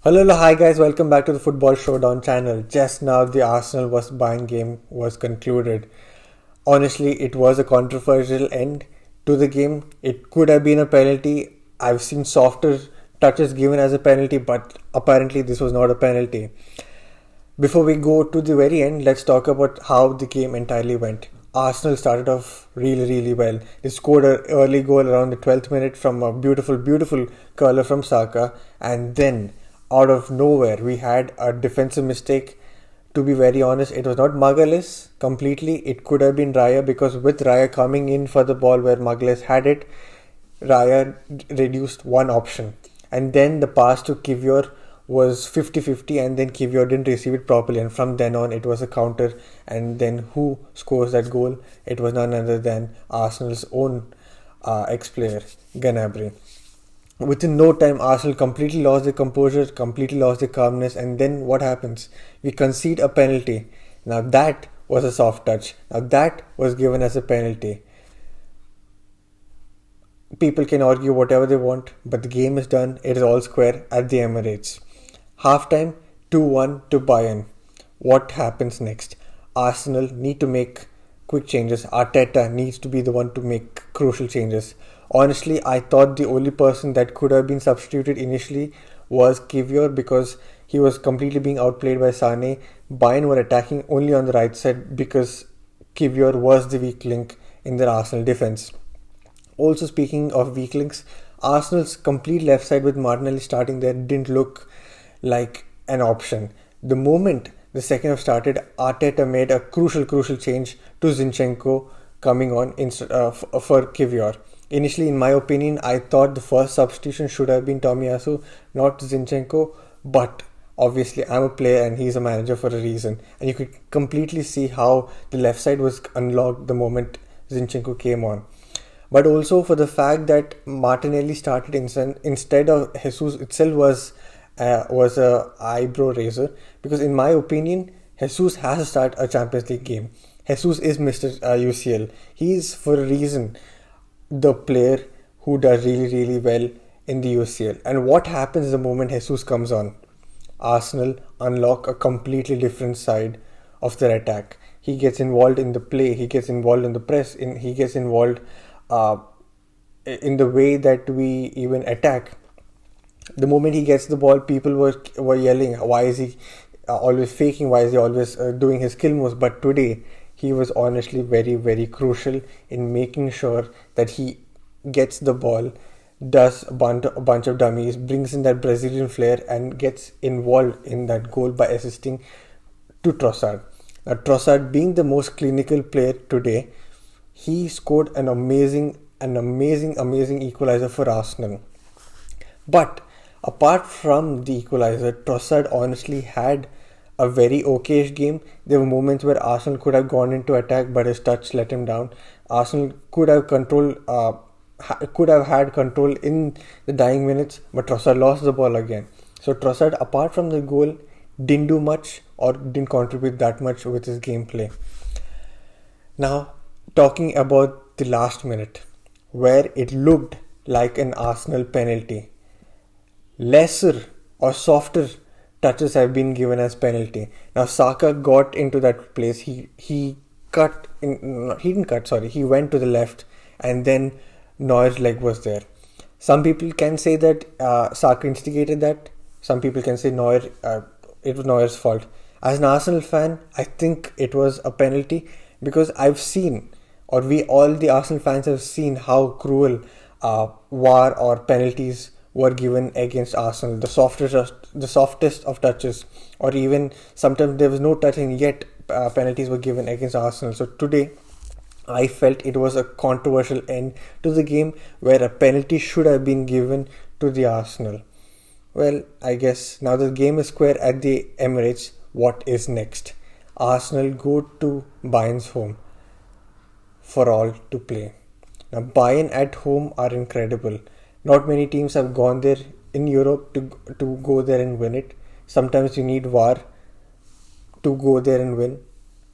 Hello, hi guys, welcome back to the Football Showdown channel. Just now, the Arsenal vs Bayern game was concluded. Honestly, it was a controversial end to the game. It could have been a penalty. I've seen softer touches given as a penalty, but apparently, this was not a penalty. Before we go to the very end, let's talk about how the game entirely went. Arsenal started off really well. They scored an early goal around the 12th minute from a beautiful curler from Saka, and then out of nowhere we had a defensive mistake. To be very honest, it was not Magalhaes completely. It could have been Raya, because with Raya coming in for the ball where Magalhaes had it, Raya reduced one option. And then the pass to Kivior was 50-50, and then Kivior didn't receive it properly, and from then on it was a counter. And then who scores that goal? It was none other than Arsenal's own ex-player, Gnabry. Within no time, Arsenal completely lost their composure, completely lost their calmness, and then what happens? We concede a penalty. Now that was a soft touch. Now that was given as a penalty. People can argue whatever they want, but the game is done. It is all square at the Emirates. Halftime 2-1 to Bayern. What happens next? Arsenal need to make quick changes. Arteta needs to be the one to make crucial changes. Honestly, I thought the only person that could have been substituted initially was Kivior, because he was completely being outplayed by Sane. Bayern were attacking only on the right side because Kivior was the weak link in their Arsenal defense. Also, speaking of weak links, Arsenal's complete left side with Martinelli starting there didn't look like an option. The moment the second half started, Arteta made a crucial change to Zinchenko coming on for Kivior. Initially, in my opinion, I thought the first substitution should have been Tomiyasu, not Zinchenko, but obviously I'm a player and he's a manager for a reason. And you could completely see how the left side was unlocked the moment Zinchenko came on. But also for the fact that Martinelli started instead of Jesus itself was a eyebrow raiser, because in my opinion Jesus has to start a Champions League game. Jesus is Mr. UCL. He is for a reason the player who does really well in the UCL. And what happens the moment Jesus comes on? Arsenal unlock a completely different side of their attack. He gets involved in the play, he gets involved in the press, he gets involved uh, in the way that we even attack. The moment he gets the ball, people were yelling, why is he always faking, why is he always doing his skill moves? But today he was honestly very crucial in making sure that he gets the ball, does a bunch of dummies, brings in that Brazilian flair, and gets involved in that goal by assisting to Trossard. Now, Trossard being the most clinical player today, he scored an amazing equalizer for Arsenal. But apart from the equalizer, Trossard honestly had a very okayish game. There were moments where Arsenal could have gone into attack, but his touch let him down. Arsenal could have had control in the dying minutes, but Trossard lost the ball again. So Trossard, apart from the goal, didn't do much or didn't contribute that much with his gameplay. Now, talking about the last minute, where it looked like an Arsenal penalty. Lesser or softer touches have been given as penalty. Now Saka got into that place. He cut in. No, he didn't cut. Sorry, he went to the left, and then Neuer's leg was there. Some people can say that Saka instigated that. Some people can say Neuer. It was Neuer's fault. As an Arsenal fan, I think it was a penalty, because I've seen, or we all the Arsenal fans have seen how cruel VAR or penalties were given against Arsenal. The softest of touches, or even sometimes there was no touching yet penalties were given against Arsenal. So today, I felt it was a controversial end to the game where a penalty should have been given to the Arsenal. Well, I guess now the game is square at the Emirates. What is next? Arsenal go to Bayern's home for all to play. Now, Bayern at home are incredible. Not many teams have gone there in Europe to go there and win it. Sometimes you need VAR to go there and win.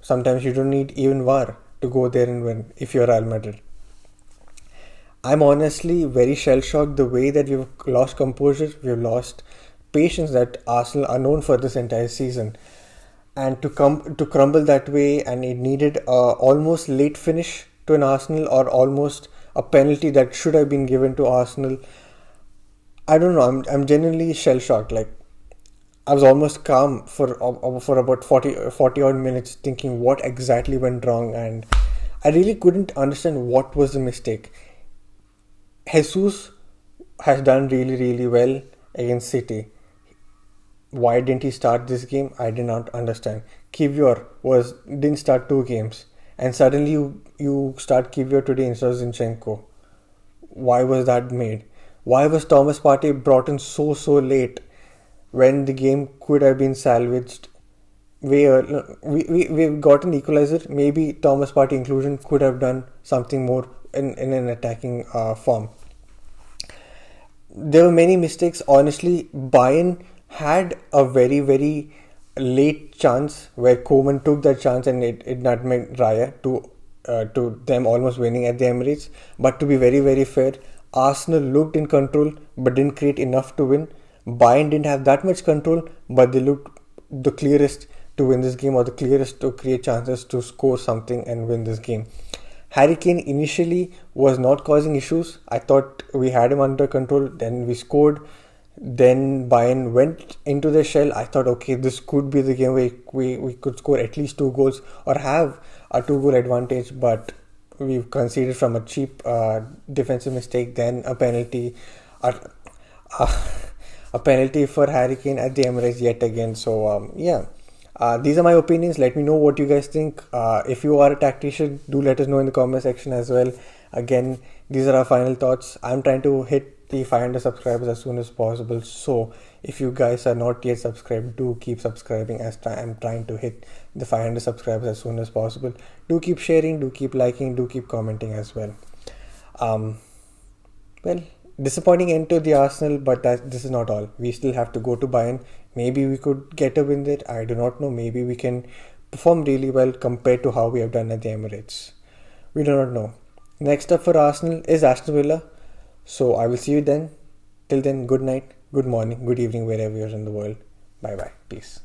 Sometimes you don't need even VAR to go there and win if you're Real Madrid. I'm honestly very shell shocked the way that we've lost composure, we've lost patience that Arsenal are known for this entire season. And to crumble that way, and it needed a almost late finish to an Arsenal, or almost a penalty that should have been given to Arsenal. I don't know. I'm genuinely shell shocked. Like, I was almost calm for about 40 odd minutes, thinking what exactly went wrong, and I really couldn't understand what was the mistake. Jesus has done really well against City. Why didn't he start this game? I did not understand. Kivior was didn't start 2 games, and suddenly you start Kivior today instead of Zinchenko. Why was that made? Why was Thomas Partey brought in so late when the game could have been salvaged way early? We've got an equalizer. Maybe Thomas Partey inclusion could have done something more in an attacking form. There were many mistakes. Honestly, Bayern had a very late chance where Koeman took that chance and it nutmegged Raya to them almost winning at the Emirates. But to be very fair, Arsenal looked in control but didn't create enough to win. Bayern didn't have that much control, but they looked the clearest to win this game, or the clearest to create chances to score something and win this game. Harry Kane initially was not causing issues. I thought we had him under control. Then we scored. Then Bayern went into the shell. I thought, okay, this could be the game where we could score at least 2 goals or have a 2 goal advantage. But we've conceded from a cheap defensive mistake, then a penalty. A, a penalty for Harry Kane at the Emirates yet again. So, yeah. These are my opinions. Let me know what you guys think. If you are a tactician, do let us know in the comment section as well. Again, these are our final thoughts. I'm trying to hit the 500 subscribers as soon as possible. So if you guys are not yet subscribed, do keep subscribing, as I'm trying to hit the 500 subscribers as soon as possible. Do keep sharing, do keep liking, do keep commenting as well. Well, disappointing end to the Arsenal, but this is not all. We still have to go to Bayern. Maybe we could get a win there. I do not know. Maybe we can perform really well compared to how we have done at the Emirates. We do not know. Next up for Arsenal is Aston Villa. So I will see you then. Till then, good night, good morning, good evening, wherever you're in the world. Bye bye. Peace.